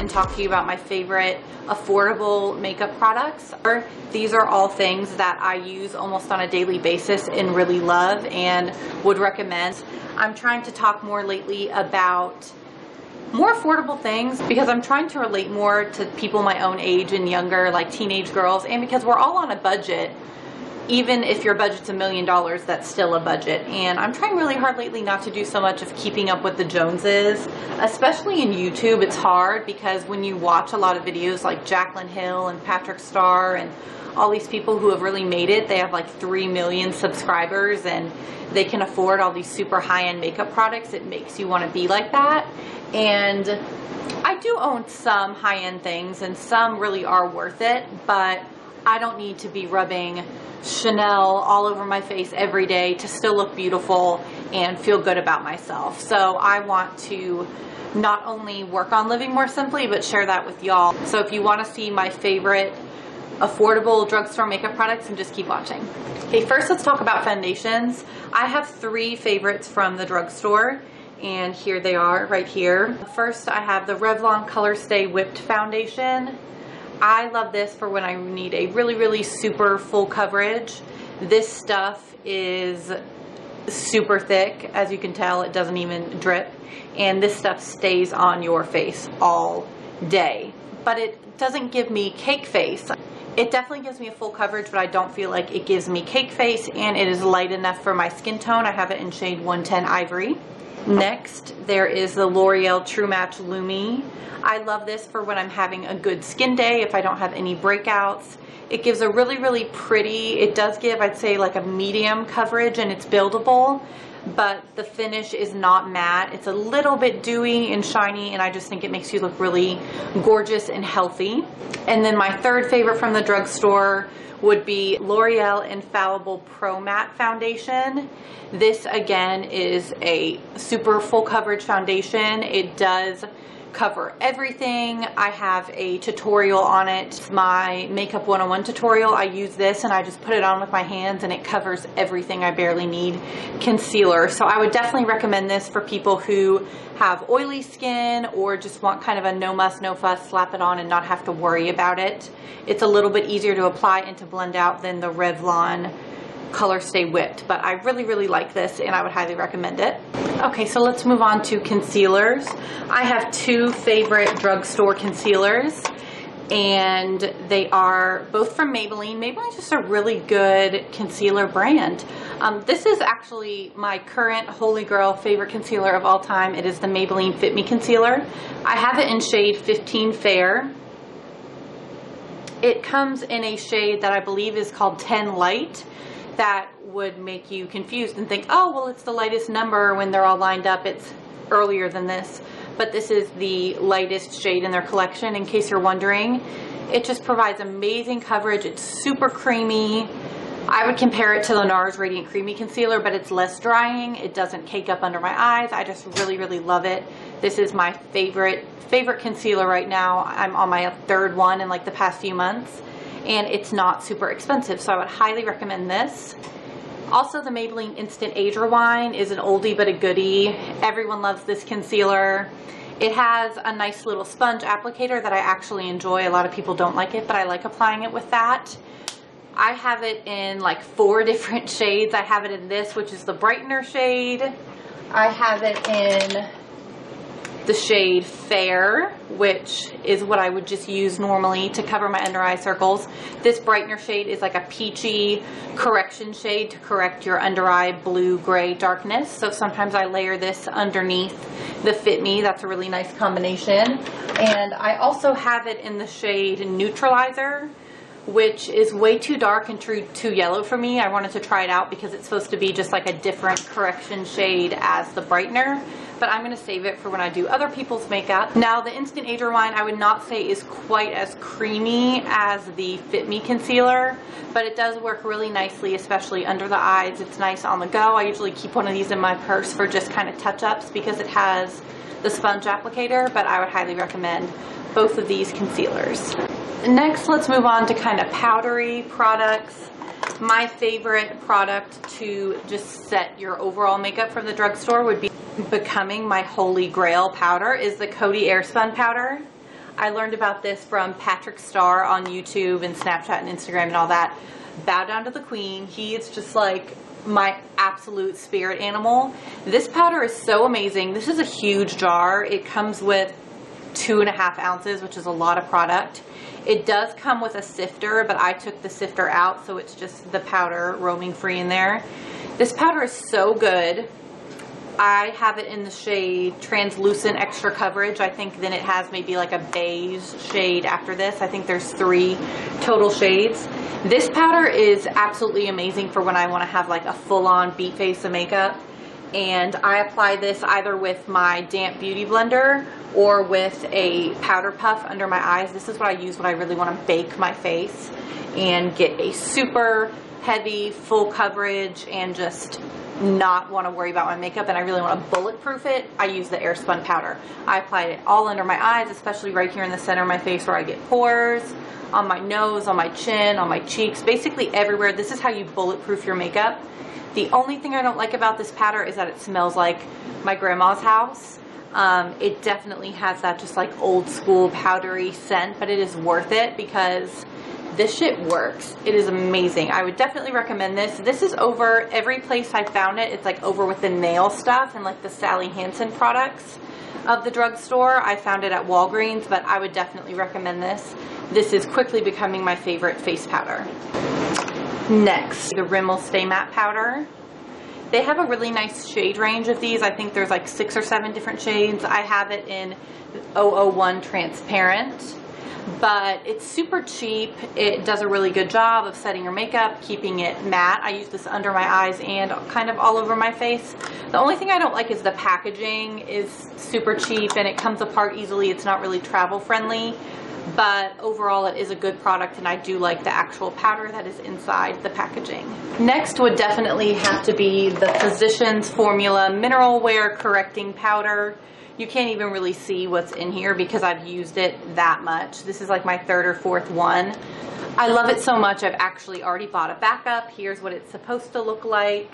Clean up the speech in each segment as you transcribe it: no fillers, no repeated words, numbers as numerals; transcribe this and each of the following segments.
and talk to you about my favorite affordable makeup products. These are all things that I use almost on a daily basis and really love and would recommend. I'm trying to talk more lately about more affordable things because I'm trying to relate more to people my own age and younger, like teenage girls, and because we're all on a budget. Even if your budget's $1 million, that's still a budget. And I'm trying really hard lately not to do so much of keeping up with the Joneses, especially in YouTube. It's hard because when you watch a lot of videos like Jaclyn Hill and Patrick Starr and all these people who have really made it, they have like 3 million subscribers and they can afford all these super high-end makeup products. It makes you want to be like that. And I do own some high-end things and some really are worth it, but I don't need to be rubbing Chanel all over my face every day to still look beautiful and feel good about myself. So I want to not only work on living more simply, but share that with y'all. So if you want to see my favorite affordable drugstore makeup products, and just keep watching. Okay, first let's talk about foundations. I have 3 favorites from the drugstore, and here they are right here. First, I have the Revlon Color Stay Whipped Foundation. I love this for when I need a really super full coverage. This stuff is super thick. As you can tell, it doesn't even drip. And this stuff stays on your face all day. But it doesn't give me cake face. It definitely gives me a full coverage, but I don't feel like it gives me cake face, and it is light enough for my skin tone. I have it in shade 110 Ivory. Next, there is the L'Oreal True Match Lumi. I love this for when I'm having a good skin day, if I don't have any breakouts. It gives a really pretty, it does give, I'd say, like a medium coverage, and it's buildable, but the finish is not matte. It's a little bit dewy and shiny, and I just think it makes you look really gorgeous and healthy. And then my third favorite from the drugstore would be L'Oreal Infallible Pro Matte Foundation. This again is a super full coverage foundation. It does cover everything. I have a tutorial on it. It's my Makeup 101 tutorial. I use this and I just put it on with my hands and it covers everything. I barely need concealer. So I would definitely recommend this for people who have oily skin or just want kind of a no muss, no fuss, slap it on and not have to worry about it. It's a little bit easier to apply and to blend out than the Revlon Color Stay Whipped, but I really like this and I would highly recommend it. Okay, so let's move on to concealers. I have 2 favorite drugstore concealers, and they are both from Maybelline. Maybelline's just a really good concealer brand. This is actually my current holy grail favorite concealer of all time. It is the Maybelline Fit Me Concealer. I have it in shade 15 Fair. It comes in a shade that I believe is called 10 Light. That would make you confused and think, oh, well, it's the lightest number when they're all lined up. It's earlier than this. But this is the lightest shade in their collection, in case you're wondering. It just provides amazing coverage. It's super creamy. I would compare it to the NARS Radiant Creamy Concealer, but it's less drying. It doesn't cake up under my eyes. I just really love it. This is my favorite concealer right now. I'm on my 3rd one in like the past few months. And it's not super expensive, so I would highly recommend this. Also, the Maybelline Instant Age Rewind is an oldie but a goodie. Everyone loves this concealer. It has a nice little sponge applicator that I actually enjoy. A lot of people don't like it, but I like applying it with that. I have it in like 4 different shades. I have it in this, which is the brightener shade. I have it in the shade Fair, which is what I would just use normally to cover my under eye circles. This brightener shade is like a peachy correction shade to correct your under eye blue-gray darkness. So sometimes I layer this underneath the Fit Me. That's a really nice combination. And I also have it in the shade Neutralizer, which is way too dark and too yellow for me. I wanted to try it out because it's supposed to be just like a different correction shade as the brightener, but I'm going to save it for when I do other people's makeup. Now, the Instant Age Rewind I would not say is quite as creamy as the Fit Me concealer, but it does work really nicely, especially under the eyes. It's nice on the go. I usually keep one of these in my purse for just kind of touch-ups because it has the sponge applicator, but I would highly recommend both of these concealers. Next, let's move on to kind of powdery products. My favorite product to just set your overall makeup from the drugstore would be becoming my holy grail powder is the Coty Airspun powder. I learned about this from Patrick Starr on YouTube and Snapchat and Instagram and all that. Bow down to the queen. He is just like my absolute spirit animal. This powder is so amazing. This is a huge jar. It comes with 2.5 ounces, which is a lot of product. It does come with a sifter, but I took the sifter out, so it's just the powder roaming free in there. This powder is so good. I have it in the shade Translucent Extra Coverage. I think then it has maybe like a beige shade after this. I think there's 3 total shades. This powder is absolutely amazing for when I want to have like a full-on beat face of makeup. And I apply this either with my damp beauty blender or with a powder puff under my eyes. This is what I use when I really want to bake my face and get a super heavy, full coverage and just not want to worry about my makeup, and I really want to bulletproof it. I use the Airspun powder. I apply it all under my eyes, especially right here in the center of my face where I get pores, on my nose, on my chin, on my cheeks, basically everywhere. This is how you bulletproof your makeup. The only thing I don't like about this powder is that it smells like my grandma's house. It definitely has that just like old school powdery scent, but it is worth it because this shit works. It is amazing. I would definitely recommend this. This is over every place I found it. It's like over with the nail stuff and like the Sally Hansen products of the drugstore. I found it at Walgreens, but I would definitely recommend this. This is quickly becoming my favorite face powder. Next, the Rimmel Stay Matte powder. They have a really nice shade range of these. I think there's like 6 or 7 different shades. I have it in 001 Transparent. But it's super cheap. It does a really good job of setting your makeup, keeping it matte. I use this under my eyes and kind of all over my face. The only thing I don't like is the packaging is super cheap and it comes apart easily. It's not really travel friendly, but overall it is a good product and I do like the actual powder that is inside the packaging. Next would definitely have to be the Physicians Formula Mineral Wear Correcting Powder. You can't even really see what's in here because I've used it that much. This is like my 3rd or 4th one. I love it so much I've actually already bought a backup. Here's what it's supposed to look like.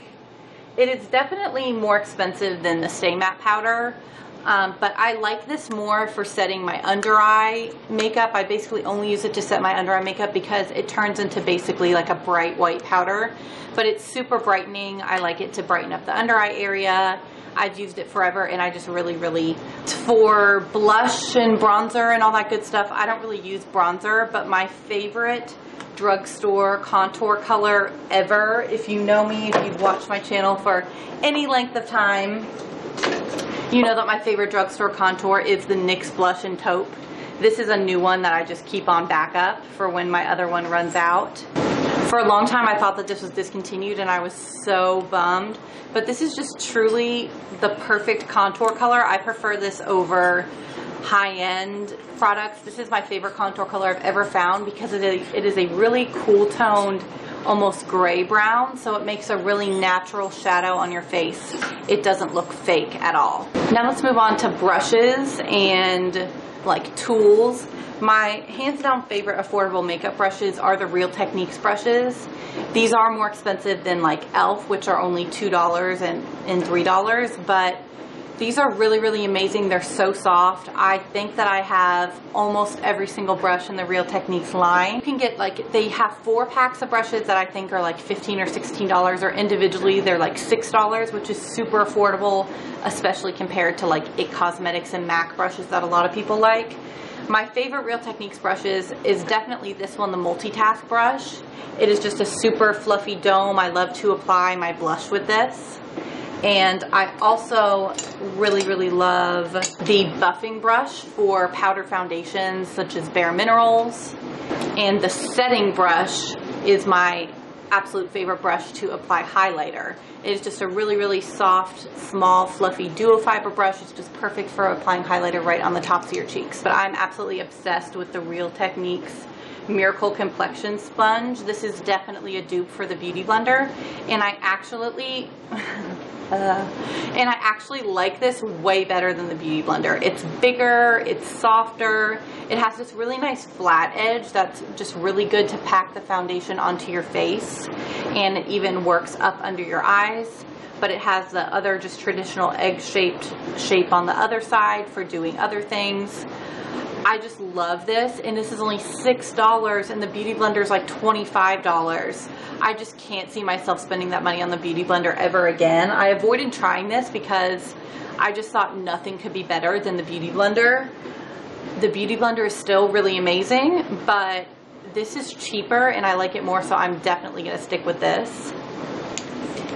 It is definitely more expensive than the Stay Matte powder, but I like this more for setting my under eye makeup. I basically only use it to set my under eye makeup because it turns into basically like a bright white powder, but it's super brightening. I like it to brighten up the under eye area. I've used it forever and I just really, for blush and bronzer and all that good stuff, I don't really use bronzer, but my favorite drugstore contour color ever, if you know me, if you've watched my channel for any length of time, you know that my favorite drugstore contour is the NYX Blush and Taupe. This is a new one that I just keep on backup for when my other one runs out. For a long time I thought that this was discontinued and I was so bummed, but this is just truly the perfect contour color. I prefer this over high-end products. This is my favorite contour color I've ever found because it is a really cool toned, almost gray brown, so it makes a really natural shadow on your face. It doesn't look fake at all. Now let's move on to brushes and like tools. My hands down favorite affordable makeup brushes are the Real Techniques brushes. These are more expensive than like e.l.f., which are only $2 and $3, but these are really amazing. They're so soft. I think that I have almost every single brush in the Real Techniques line. You can get like, they have 4 packs of brushes that I think are like $15 or $16, or individually they're like $6, which is super affordable, especially compared to like IT Cosmetics and MAC brushes that a lot of people like. My favorite Real Techniques brushes is definitely this one, the Multitask brush. It is just a super fluffy dome. I love to apply my blush with this. And I also really love the buffing brush for powder foundations such as Bare Minerals. And the setting brush is my absolute favorite brush to apply highlighter. It is just a really soft, small, fluffy duo fiber brush. It's just perfect for applying highlighter right on the tops of your cheeks. But I'm absolutely obsessed with the Real Techniques Miracle Complexion Sponge. This is definitely a dupe for the Beauty Blender, and I actually like this way better than the Beauty Blender. It's bigger, it's softer, it has this really nice flat edge that's just really good to pack the foundation onto your face, and it even works up under your eyes, but it has the other just traditional egg-shaped shape on the other side for doing other things. I just love this, and this is only $6 and the Beauty Blender is like $25. I just can't see myself spending that money on the Beauty Blender ever again. I avoided trying this because I just thought nothing could be better than the Beauty Blender. The Beauty Blender is still really amazing, but this is cheaper and I like it more, so I'm definitely going to stick with this.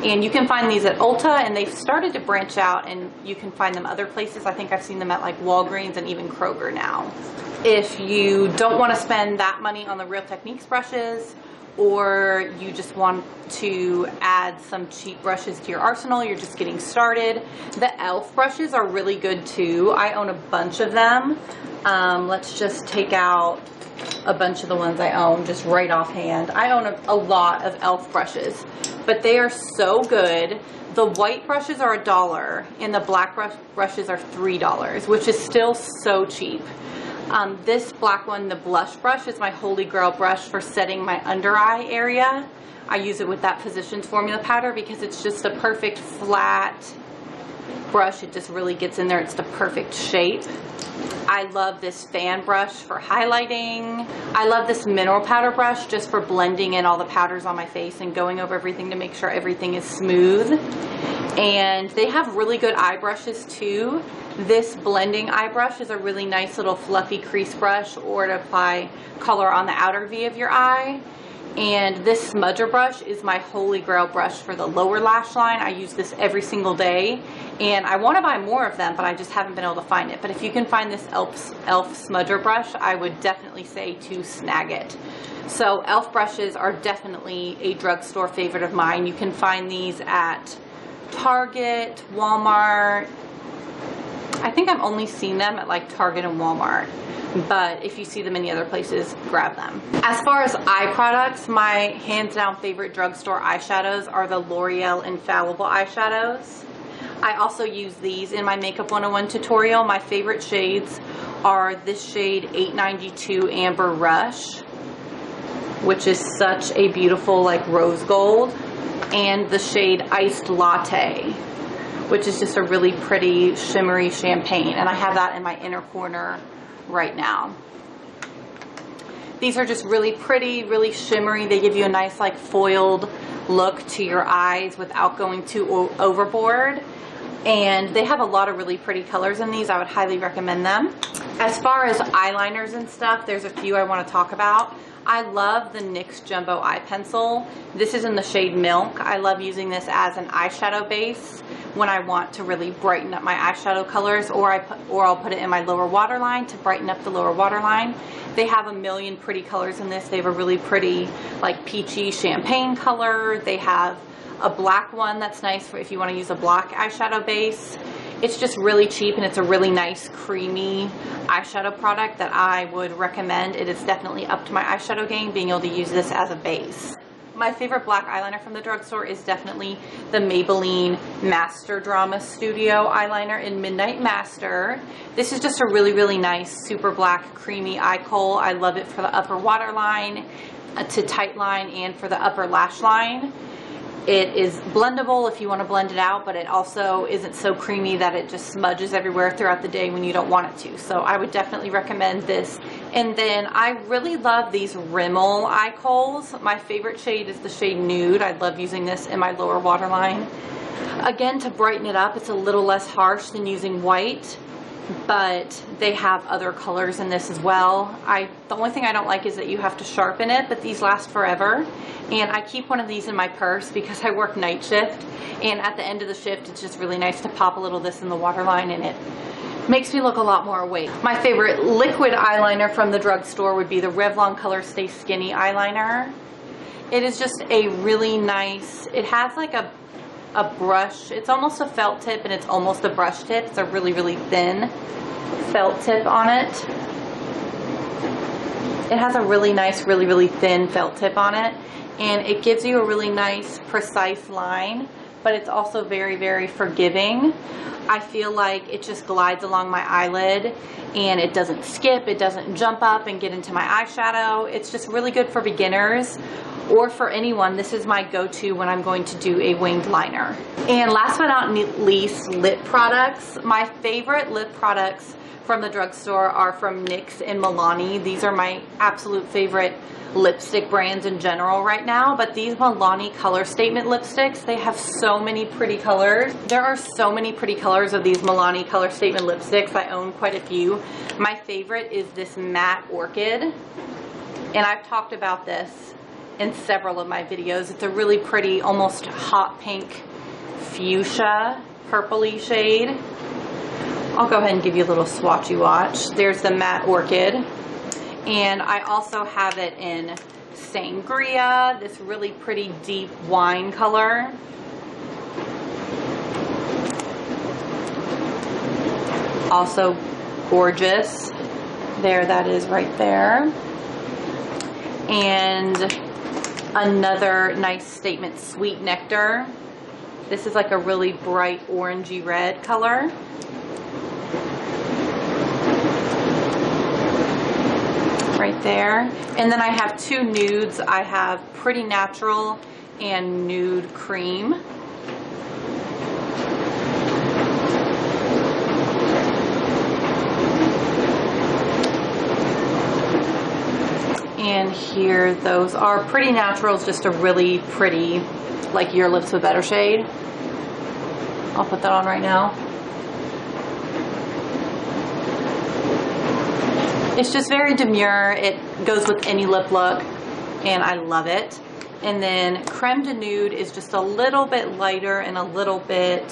And you can find these at Ulta, and they've started to branch out and you can find them other places. I think I've seen them at like Walgreens and even Kroger now. If you don't want to spend that money on the Real Techniques brushes, or you just want to add some cheap brushes to your arsenal, you're just getting started, the e.l.f. brushes are really good too. I own a bunch of them. Let's just take out a bunch of the ones I own just right offhand. I own a lot of e.l.f. brushes, but they are so good. The white brushes are $1 and the black brushes are $3, which is still so cheap. This black one, the blush brush, is my holy grail brush for setting my under eye area. I use it with that Physicians Formula powder because it's just a perfect flat brush. It just really gets in there. It's the perfect shape. I love this fan brush for highlighting. I love this mineral powder brush just for blending in all the powders on my face and going over everything to make sure everything is smooth. And they have really good eye brushes too. This blending eye brush is a really nice little fluffy crease brush, or to apply color on the outer V of your eye. And this smudger brush is my holy grail brush for the lower lash line. I use this every single day, and I want to buy more of them, but I just haven't been able to find it. But if you can find this e.l.f. smudger brush, I would definitely say to snag it. So e.l.f. brushes are definitely a drugstore favorite of mine. You can find these at Target, Walmart. I think I've only seen them at like Target and Walmart, but if you see them any other places, grab them. As far as eye products, my hands down favorite drugstore eyeshadows are the L'Oreal Infallible eyeshadows. I also use these in my Makeup 101 tutorial. My favorite shades are this shade 892 Amber Rush, which is such a beautiful like rose gold, and the shade Iced Latte, which is just a really pretty shimmery champagne, and I have that in my inner corner right now. These are just really pretty, really shimmery. They give you a nice like foiled look to your eyes without going too overboard, and they have a lot of really pretty colors in these. I would highly recommend them. As far as eyeliners and stuff, there's a few I want to talk about. I love the NYX Jumbo Eye Pencil. This is in the shade Milk. I love using this as an eyeshadow base when I want to really brighten up my eyeshadow colors, or I'll put it in my lower waterline to brighten up the lower waterline. They have a million pretty colors in this. They have a really pretty like peachy champagne color. They have a black one that's nice for if you want to use a black eyeshadow base. It's just really cheap, and it's a really nice creamy eyeshadow product that I would recommend. It is definitely up to my eyeshadow game being able to use this as a base. My favorite black eyeliner from the drugstore is definitely the Maybelline Master Drama Studio eyeliner in Midnight Master. This is just a really, really nice super black creamy eye kohl. I love it for the upper waterline, to tight line, and for the upper lash line. It is blendable if you want to blend it out, but it also isn't so creamy that it just smudges everywhere throughout the day when you don't want it to. So I would definitely recommend this. And then I really love these Rimmel eye kohls. My favorite shade is the shade Nude. I love using this in my lower waterline. Again, to brighten it up, it's a little less harsh than using white, but they have other colors in this as well. The only thing I don't like is that you have to sharpen it, but these last forever. And I keep one of these in my purse because I work night shift, and at the end of the shift it's just really nice to pop a little of this in the waterline, and it makes me look a lot more awake. My favorite liquid eyeliner from the drugstore would be the Revlon Color Stay Skinny eyeliner. It is just a really nice, it has like a brush, it's almost a felt tip and it's almost a brush tip. It's a really, really thin felt tip on it. It has a really nice, really, really thin felt tip on it, and it gives you a really nice, precise line, but it's also very, very forgiving. I feel like it just glides along my eyelid and it doesn't skip, it doesn't jump up and get into my eyeshadow. It's just really good for beginners or for anyone. This is my go-to when I'm going to do a winged liner. And last but not least, lip products. My favorite lip products from the drugstore are from NYX and Milani. These are my absolute favorite lipstick brands in general right now, but these Milani color statement lipsticks, they have so many pretty colors. There are so many pretty colors of these Milani color statement lipsticks. I own quite a few. My favorite is this matte orchid, and I've talked about this in several of my videos. It's a really pretty, almost hot pink fuchsia purpley shade. I'll go ahead and give you a little swatchy watch. There's the matte orchid. And I also have it in Sangria, this really pretty deep wine color. Also gorgeous. There, that is right there. And another nice statement Sweet Nectar. This is like a really bright orangey red color. Right there. And then I have two nudes. I have Pretty Natural and Nude Cream. And here those are. Pretty Natural is just a really pretty, like Your Lips with Better shade. I'll put that on right now. It's just very demure. It goes with any lip look, and I love it. And then Creme de Nude is just a little bit lighter and a little bit,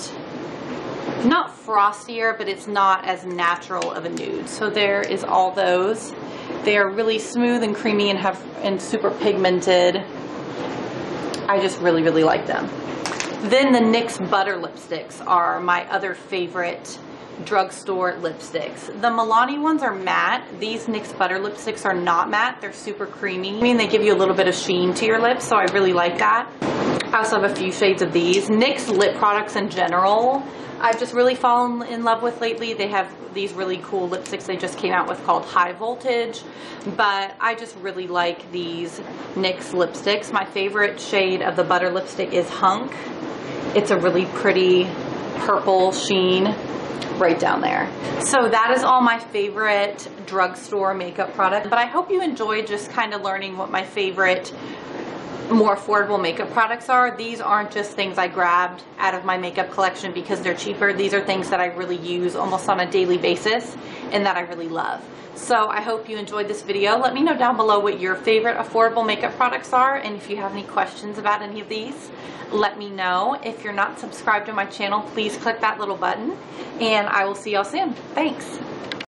not frostier, but it's not as natural of a nude. So there is all those. They are really smooth and creamy and super pigmented. I just really, really like them. Then the NYX Butter lipsticks are my other favorite drugstore lipsticks. The Milani ones are matte. These NYX Butter lipsticks are not matte. They're super creamy. I mean, they give you a little bit of sheen to your lips, so I really like that. I also have a few shades of these. NYX lip products in general, I've just really fallen in love with lately. They have these really cool lipsticks they just came out with called High Voltage, but I just really like these NYX lipsticks. My favorite shade of the butter lipstick is Hunk. It's a really pretty purple sheen right down there. So that is all my favorite drugstore makeup products, but I hope you enjoyed just kind of learning what my favorite more affordable makeup products are. These aren't just things I grabbed out of my makeup collection because they're cheaper. These are things that I really use almost on a daily basis and that I really love. So I hope you enjoyed this video. Let me know down below what your favorite affordable makeup products are, and if you have any questions about any of these, let me know. If you're not subscribed to my channel, please click that little button, and I will see y'all soon. Thanks.